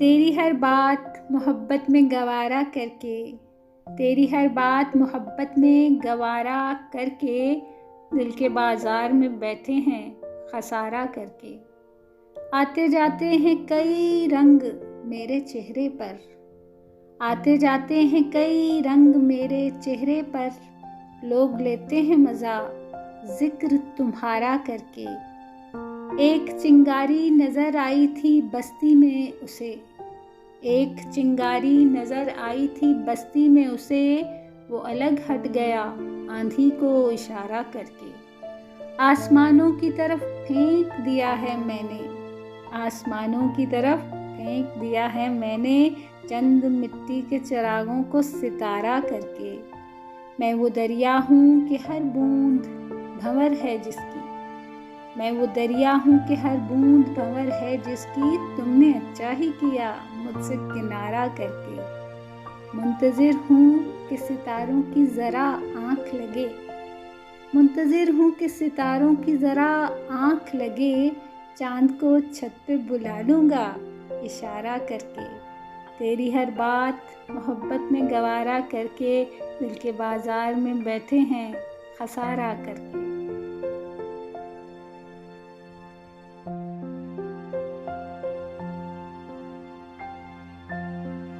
तेरी हर बात मोहब्बत में गवारा करके, तेरी हर बात मोहब्बत में गवारा करके, दिल के बाज़ार में बैठे हैं खसारा करके। आते जाते हैं कई रंग मेरे चेहरे पर, आते जाते हैं कई रंग मेरे चेहरे पर, लोग लेते हैं मज़ा ज़िक्र तुम्हारा करके। एक चिंगारी नज़र आई थी बस्ती में उसे, एक चिंगारी नज़र आई थी बस्ती में उसे, वो अलग हट गया आंधी को इशारा करके। आसमानों की तरफ फेंक दिया है मैंने, आसमानों की तरफ फेंक दिया है मैंने, चंद मिट्टी के चिरागों को सितारा करके। मैं वो दरिया हूँ कि हर बूंद भंवर है जिसकी, मैं वो दरिया हूँ कि हर बूंद भंवर है जिसकी, तुमने अच्छा ही किया मुझसे किनारा करके। मुंतज़िर हूँ कि सितारों की ज़रा आँख लगे, मुंतज़िर हूँ कि सितारों की ज़रा आँख लगे, चाँद को छत पे बुला लूँगा इशारा करके। तेरी हर बात मोहब्बत में गवारा करके, दिल के बाज़ार में बैठे हैं खसारा करके।